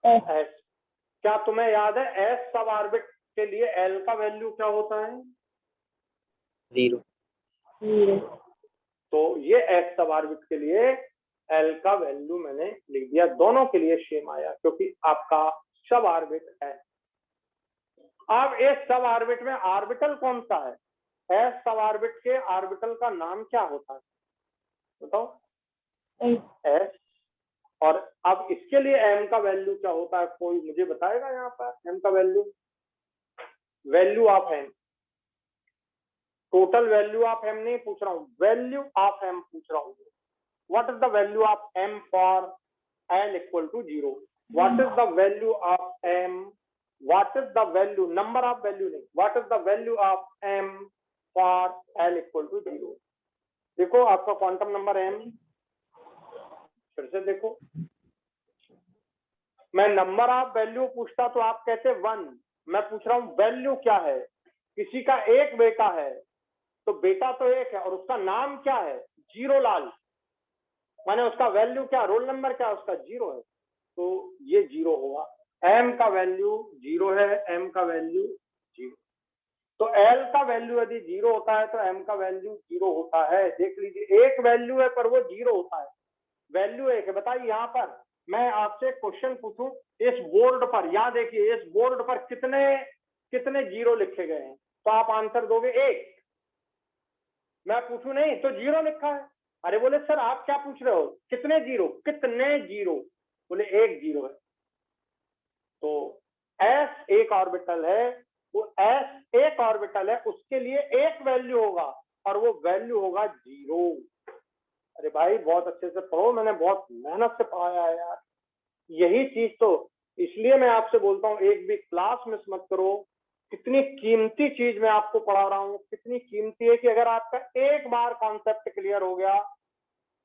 एस, क्या तुम्हें याद है एस सब ऑर्बिट के लिए एल का वैल्यू क्या होता है? 0। तो ये एस सब ऑर्बिट के लिए एल का वैल्यू मैंने लिख दिया, दोनों के लिए सेम आया क्योंकि आपका सब ऑर्बिट है। अब इस सब ऑर्बिट में ऑर्बिटल कौन सा है? एस सब ऑर्बिट के ऑर्बिटल का नाम क्या होता है बताओ? एस। और अब इसके लिए एम का वैल्यू क्या होता है, कोई मुझे बताएगा यहाँ पर एम का value? Value of M, total value of M नहीं पूछ रहा हूं, वैल्यू ऑफ एम पूछ रहा हूं। What is the value of m for n equal to 0? What is the value of m? What is the value, number of value नहीं, what is the value of m for n equal to 0? देखो आपका quantum number m, फिर से देखो, मैं number of value पूछता तो आप कहते 1, मैं पूछ रहा हूँ वैल्यू क्या है। किसी का एक बेटा है तो बेटा तो एक है और उसका नाम क्या है, जीरो लाल, माने उसका वैल्यू क्या, रोल नंबर क्या, उसका 0 है, तो ये 0 होगा। m का वैल्यू 0 है, m का वैल्यू 0, तो l का वैल्यू यदि 0 होता है तो m का वैल्यू 0 होता है। देख लीजिए, एक वैल्यू है पर वो 0 होता है, वैल्यू एक है। बताइए यहाँ पर मैं आपसे क्वेश्चन पूछूं, इस बोर्ड पर, यहाँ देखिए इस बोर्ड पर कितने कितने 0 लिखे गए हैं, तो आप आंसर दोगे 1। मैं पूछूं नहीं तो 0 लिखा है। अरे बोले सर आप क्या पूछ रहे हो, कितने 0, कितने 0, बोले 1 0 है। तो s एक ऑर्बिटल है, वो s एक ऑर्बिटल है, उसके लिए एक वैल्यू होगा और वो वैल्यू होगा 0। अरे भाई बहुत अच्छे से पढ़ो, मैंने बहुत मेहनत से पढ़ाया है यार, यही चीज तो, इसलिए मैं आपसे बोलता हूँ एक भी क्लास मिस मत करो। कितनी कीमती चीज मैं आपको पढ़ा रहा हूँ, कितनी कीमती है कि अगर आपका एक बार कॉन्सेप्ट क्लियर हो गया,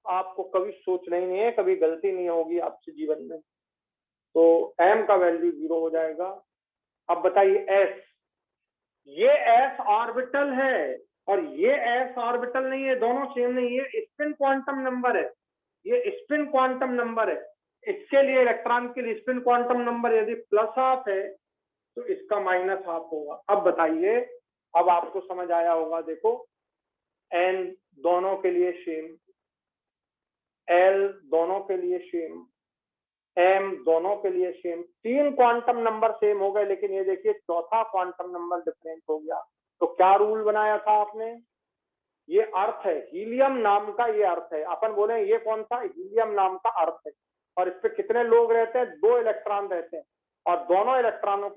आपको कभी सोचना ही नहीं है, कभी गलती नहीं होगी आपसे जीवन में। तो m का वैल्यू 0 हो जाएगा। अब बताइए s, ये s ऑर्बिटल है और ये s ऑर्बिटल नहीं है, दोनों सेम नहीं है, स्पिन क्वांटम नंबर है, ये स्पिन क्वांटम नंबर है। इसके लिए इलेक्ट्रॉन के लिए स्पिन क्वांटम नंबर यदि +½ है तो इसका -½ होगा। अब बताइए, अब आपको समझ आया होगा। देखो n दोनों के लिए सेम, l दोनों के लिए सेम, m दोनों के लिए सेम, 3 क्वांटम नंबर सेम हो गए, लेकिन ये देखिए चौथा क्वांटम नंबर डिफरेंट हो गया। तो क्या रूल बनाया था आपने, ये अर्थ है, हीलियम नाम का ये अर्थ है। अपन बोले ये कौन सा, हीलियम नाम का अर्थ है, और इस पे कितने लोग रहते हैं, 2 इलेक्ट्रॉन रहते हैं, और दोनों इलेक्ट्रॉनों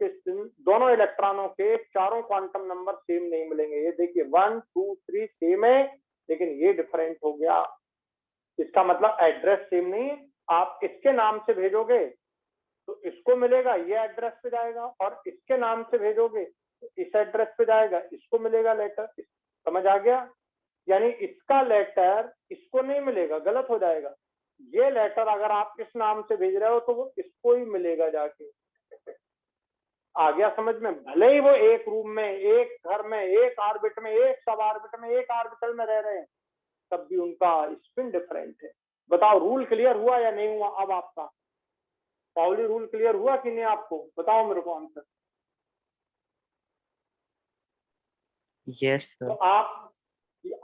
के चारों क्वांटम नंबर सेम नहीं मिलेंगे। ये देखिए 1 2 3 सेम है, लेकिन ये डिफरेंट हो गया। इसका मतलब एड्रेस सेम नहीं, आप इसके नाम से भेजोगे तो इसको मिलेगा, ये एड्रेस पे जाएगा, और इसके नाम से भेजोगे तो इस एड्रेस पे जाएगा, इसको मिलेगा लेटर। समझ आ गया, यानी इसका लेटर इसको नहीं मिलेगा, गलत हो जाएगा। ये लेटर अगर आप इस नाम से भेज रहे हो तो वो इसको ही मिलेगा जाके। आ गया समझ में, भले ही वो एक रूम में, एक घर में, एक ऑर्बिट में, एक सब ऑर्बिट में, एक ऑर्बिटल में रह रहे हैं, तब भी उनका स्पिन डिफरेंट है। बताओ रूल क्लियर हुआ या नहीं हुआ। अब आपका पाउली रूल क्लियर हुआ कि नहीं आपको, बताओ मेरे को आंसर। Yes, तो sir.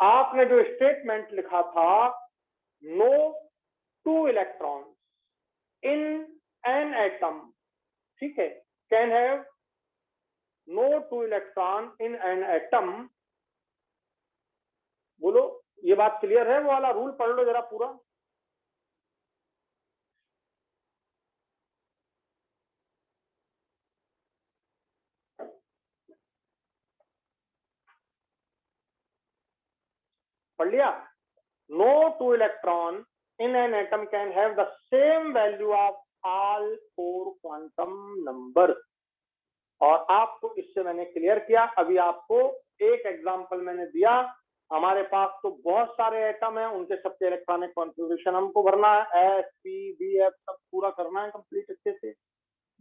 आपने जो स्टेटमेंट लिखा था, no 2 electron in an atom, ठीक है, can have no 2 electron in an atom. बोलो ये बात क्लियर है, वो वाला रूल पढ़ लो जरा पूरा। पढ़ लिया, no 2 electron in an atom can have the same value of all 4 quantum number. और आपको इससे मैंने क्लियर किया। अभी आपको एक एग्जांपल मैंने दिया, हमारे पास तो बहुत सारे एटम हैं, उनके सबके इलेक्ट्रॉनिक कॉन्फ़िगरेशन हमको भरना है, एस पी बी एफ सब पूरा करना है कंप्लीट अच्छे से।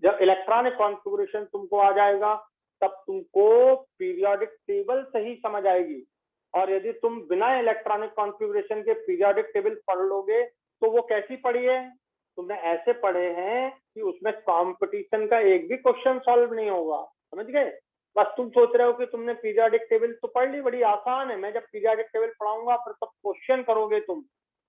जब इलेक्ट्रॉनिक कॉन्फ़िगरेशन तुमको आ जाएगा तब तुमको पीरियोडिक टेबल सही समझ आएगी। और यदि तुम बिना इलेक्ट्रॉनिक कॉन्फ़िगरेशन के पीरियोडिक टेबल पढ़ लोगे तो वो कैसी पढ़ी है, तुमने ऐसे पढ़े हैं कि उसमें कंपटीशन का एक भी क्वेश्चन सॉल्व नहीं होगा। समझ गए, बस तुम सोच रहे हो कि तुमने पीरियोडिक टेबल तो पढ़ ली, बड़ी आसान है, मैं जब पीरियोडिक टेबल पढ़ाऊंगा फिर तब क्वेश्चन करोगे तुम,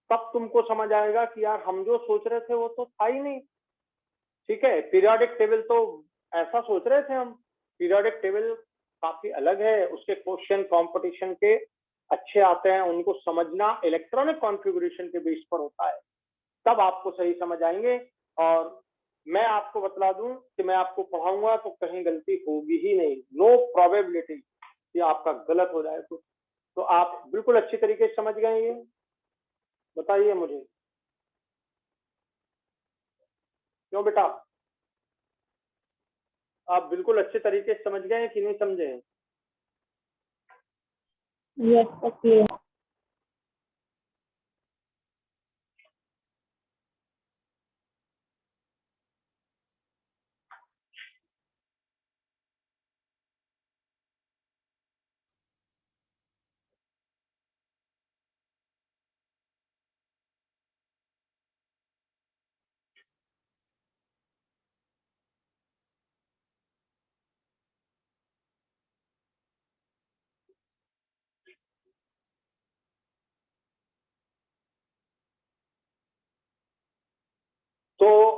तब तुमको समझ आएगा कि यार हम जो सोच रहे थे वो तो था ही नहीं। ठीक है, पीरियोडिक टेबल तो ऐसा सोच रहे थे हम, पीरियोडिक टेबल काफी अलग है, उसके क्वेश्चन कंपटीशन के अच्छे आते हैं, उनको समझना इलेक्ट्रॉनिक कॉन्फ़िगरेशन के बेस पर होता है, तब आपको सही समझ आएंगे। और मैं आपको बतला दूं कि मैं आपको पढ़ाऊंगा तो कहीं गलती होगी ही नहीं, नो प्रोबेबिलिटी कि आपका गलत हो जाए। तो आप बिल्कुल अच्छी तरीके से समझ गए ये, बताइए मुझे, क्यों बेटा आप बिल्कुल अच्छे तरीके से समझ गए कि नहीं समझे? Yes, okay.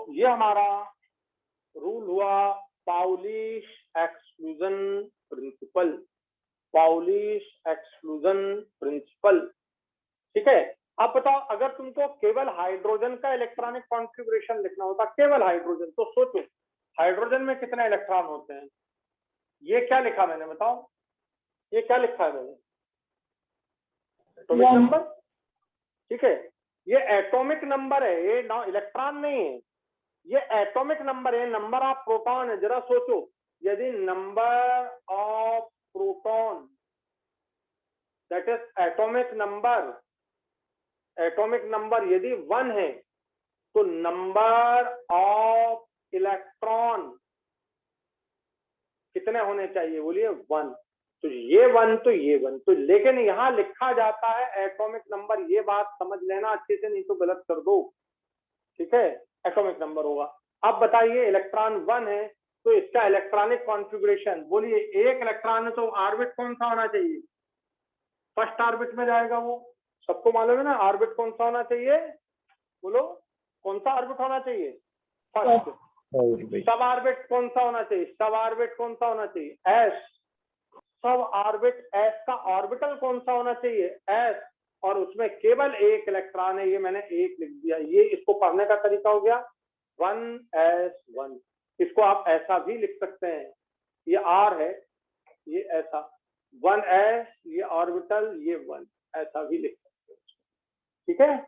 ये हमारा रूल हुआ पाउलिश एक्सक्लूजन प्रिंसिपल, पाउलिश एक्सक्लूजन प्रिंसिपल। ठीक है, अब बताओ अगर तुमको केवल हाइड्रोजन का इलेक्ट्रॉनिक कॉन्फ़िगरेशन लिखना होता, केवल हाइड्रोजन, तो सोचो हाइड्रोजन में कितने इलेक्ट्रॉन होते हैं। ये क्या लिखा मैंने, बताओ ये क्या लिखा है मैंने, एटॉमिक नंबर। ठीक है, ये एटॉमिक नंबर है, ये इलेक्ट्रॉन नहीं है, ये एटॉमिक नंबर है, नंबर ऑफ प्रोटॉन है। जरा सोचो, यदि number of proton that is atomic number, atomic number यदि 1 है तो नंबर ऑफ इलेक्ट्रॉन कितने होने चाहिए, बोलिए 1। तो ये 1 तो ये 1 तो, लेकिन यहां लिखा जाता है एटॉमिक नंबर, ये बात समझ लेना अच्छे से, नहीं तो गलत कर दो। ठीक है, एटॉमिक नंबर होगा। अब बताइए इलेक्ट्रॉन 1 है तो इसका इलेक्ट्रॉनिक कॉन्फ़िगरेशन, बोलिए एक इलेक्ट्रॉन है तो ऑर्बिट कौन सा होना चाहिए, फर्स्ट ऑर्बिट में जाएगा वो, सबको मालूम है ना ऑर्बिट कौन सा होना चाहिए, बोलो कौन सा ऑर्बिट होना चाहिए, फर्स्ट। सब ऑर्बिट कौन सा होना चाहिए, सब ऑर्बिट कौन सा होना चाहिए, एस। सब ऑर्बिट एस का ऑर्बिटल कौन सा होना चाहिए, एस, और उसमें केवल एक इलेक्ट्रॉन है, ये मैंने एक लिख दिया। ये इसको पढ़ने का तरीका हो गया 1s1। इसको आप ऐसा भी लिख सकते हैं, ये आर है, ये ऐसा 1s, ये ऑर्बिटल, ये 1, ऐसा भी लिख सकते हैं। ठीक है,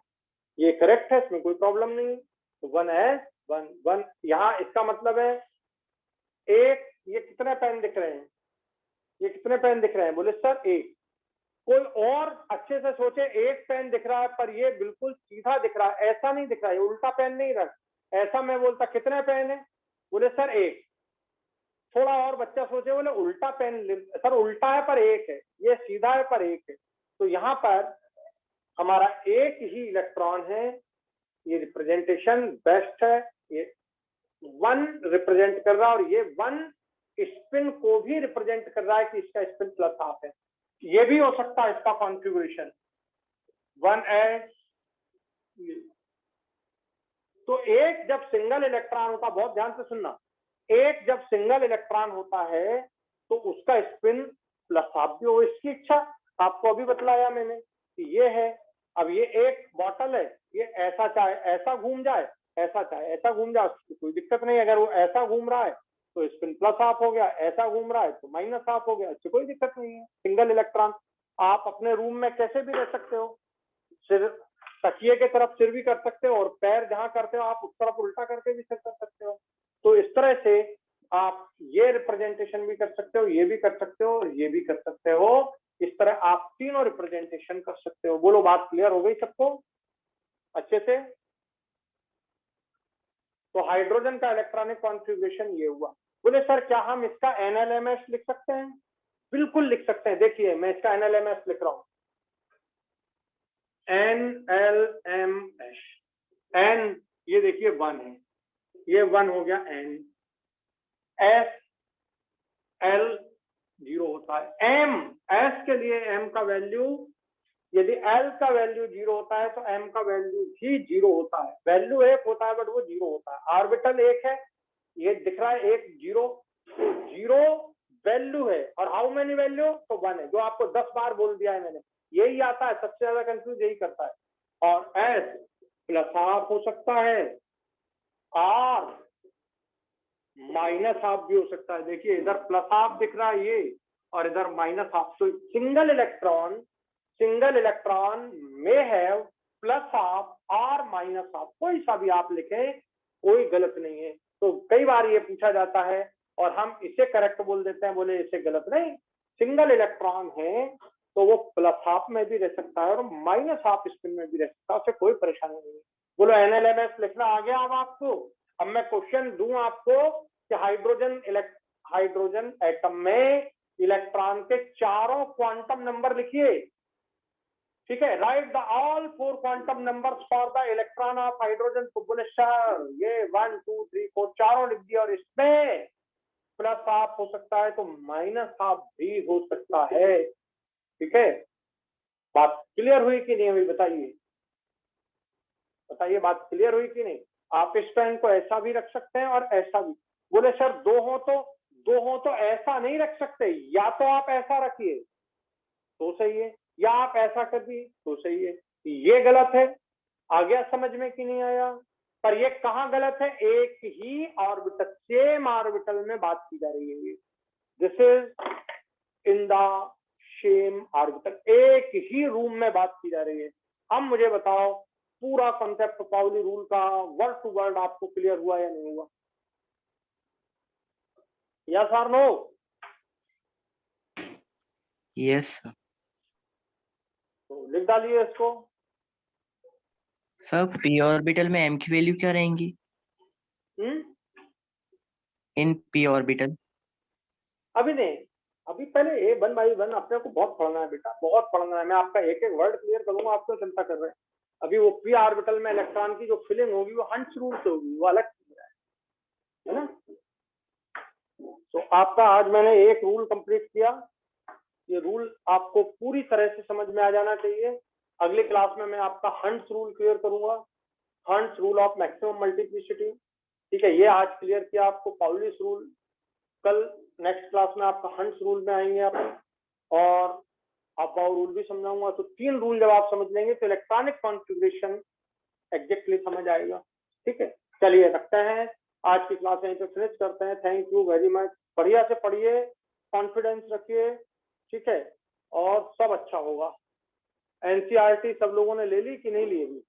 ये करेक्ट है, इसमें कोई प्रॉब्लम नहीं। तो 1s1 यहाँ इसका मतलब है एक, ये कितने पेन दिख रहे हैं, ये कितने पेन दिख रहे हैं, बोले सर एक। कोई और अच्छे से सोचे, एक पेन दिख रहा है पर ये बिल्कुल सीधा दिख रहा है, ऐसा नहीं दिख रहा है, उल्टा पेन नहीं रख, ऐसा मैं बोलता कितने पेन है, बोले सर एक। थोड़ा और बच्चा सोचे, बोले उल्टा पेन, सर उल्टा है पर एक है, ये सीधा है पर एक है। तो यहाँ पर हमारा एक ही इलेक्ट्रॉन है, ये रिप्रेजेंटेशन बेस्ट है, ये 1 रिप्रेजेंट कर रहा है, और ये 1 स्पिन को भी रिप्रेजेंट कर रहा है कि इसका स्पिन प्लस हाफ है। ये भी हो सकता है इसका कॉन्फ़िगरेशन 1s। तो एक जब सिंगल इलेक्ट्रॉन होता, बहुत ध्यान से सुनना, एक जब सिंगल इलेक्ट्रॉन होता है तो उसका स्पिन प्लस हाफ भी हो, इसकी इच्छा। आपको अभी बतलाया मैंने कि ये है, अब ये एक बॉटल है, ये ऐसा चाहे ऐसा घूम जाए, ऐसा चाहे ऐसा घूम जाए, उसकी कोई दिक्कत नहीं। अगर वो ऐसा घूम रहा है तो स्पिन प्लस हाफ हो गया, ऐसा घूम रहा है तो माइनस हाफ हो गया, इससे कोई दिक्कत नहीं है। सिंगल इलेक्ट्रॉन आप अपने रूम में कैसे भी रह सकते हो, सिर तकिए के तरफ सिर भी कर सकते हो, और पैर जहां करते हो आप उस तरफ उल्टा करके भी सिर कर सकते हो। तो इस तरह से आप ये रिप्रेजेंटेशन भी कर सकते हो, ये भी कर सकते हो, और ये भी कर सकते हो। इस तरह आप तीनों रिप्रेजेंटेशन कर सकते हो। बोलो बात क्लियर हो गई सबको अच्छे से। तो हाइड्रोजन का इलेक्ट्रॉनिक कॉन्फ़िगरेशन ये हुआ। बोले सर क्या हम इसका एनएलएमएस लिख सकते हैं, बिल्कुल लिख सकते हैं। देखिए मैं इसका एनएलएमएस लिख रहा हूं, एनएलएमएस, एन ये देखिए 1 है, ये 1 हो गया एन, एस एल 0 होता है, एम एस के लिए एम का वैल्यू, यदि एल का वैल्यू 0 होता है तो एम का वैल्यू भी 0 होता है। वैल्यू 1 होता है बट वो 0 होता है। ऑर्बिटल 1 है, ये दिख रहा है 1 0, तो 0 वैल्यू है, और हाउ मेनी वैल्यू, तो 1 है, जो आपको 10 बार बोल दिया है मैंने। यही आता है, सबसे ज्यादा कंफ्यूज यही करता है। और एस प्लस हाफ हो सकता है, आर माइनस हाफ भी हो सकता है। देखिए इधर प्लस हाफ दिख रहा है ये, और इधर माइनस हाफ। तो सिंगल इलेक्ट्रॉन में हैव प्लस हाफ और माइनस हाफ, कोई सा भी आप लिखें कोई गलत नहीं है। तो कई बार ये पूछा जाता है और हम इसे करेक्ट बोल देते हैं, बोले इसे गलत नहीं, सिंगल इलेक्ट्रॉन है तो वो प्लस हाफ में भी रह सकता है और माइनस हाफ स्पिन में भी रह सकता है, उससे कोई परेशानी नहीं है। बोलो एनएलएमएस लिखना आ गया अब आपको। अब मैं क्वेश्चन दूं आपको कि हाइड्रोजन एटम में इलेक्ट्रॉन के चारों क्वांटम नंबर लिखिए। ठीक है, right the all 4 quantum numbers for the electron of hydrogen. तो बोले सर ये 1 2 3 4 चारों लिख दिया, और इसमें प्लस हाफ हो सकता है तो माइनस हाफ भी हो सकता है। ठीक है, बात क्लियर हुई कि नहीं हुई, बताइए बताइए, बात क्लियर हुई कि नहीं। आप इस पेन को ऐसा भी रख सकते हैं और ऐसा भी। बोले सर दो हो तो ऐसा नहीं रख सकते, या तो आप ऐसा रखिए तो सही है, या आप ऐसा कर दिए तो सही है। ये गलत है। आ गया समझ में कि नहीं आया? पर ये कहाँ गलत है? एक ही ऑर्बिटल, सेम ऑर्बिटल में बात की जा रही है। This is in the same orbital, एक ही रूम में बात की जा रही है। अब मुझे बताओ पूरा कॉन्सेप्ट पाउली रूल का वर्ड टू वर्ड आपको क्लियर हुआ या नहीं हुआ? यस और नो? yes sir. तो लिख डालिए इसको। सर p ऑर्बिटल में m की वैल्यू क्या रहेंगी इन p ऑर्बिटल? अभी नहीं, अभी पहले ए वन बाई वन अपने को बहुत पढ़ना है बेटा, बहुत पढ़ना है। मैं आपका एक एक वर्ड क्लियर करूंगा, आप क्यों चिंता कर रहे हैं? अभी वो पी ऑर्बिटल में इलेक्ट्रॉन की जो फिलिंग होगी वो हंस रूल से होगी, वो अलग चीज है ना। तो आपका आज मैंने एक रूल कंप्लीट किया, ये रूल आपको पूरी तरह से समझ में आ जाना चाहिए। अगली क्लास में मैं आपका हंस रूल क्लियर करूंगा, हंस रूल ऑफ मैक्सिमम मल्टीप्लिसिटी। ठीक है, ये आज क्लियर किया आपको पाउलिस रूल। कल नेक्स्ट क्लास में आपका हंस रूल में आएंगे अपन, और अबाउ रूल भी समझाऊंगा। तो 3 रूल जब आप समझ लेंगे तो इलेक्ट्रॉनिक कॉन्फ़िगरेशन एग्जैक्टली समझ आएगा। ठीक है, चलिए रखते हैं, आज की क्लास यहीं पे फिनिश करते हैं। Thank you very much. बढ़िया से पढ़िए, कॉन्फिडेंस रखिए, ठीक है, और सब अच्छा होगा। एनसीईआरटी सब लोगों ने ले ली कि नहीं ली अभी?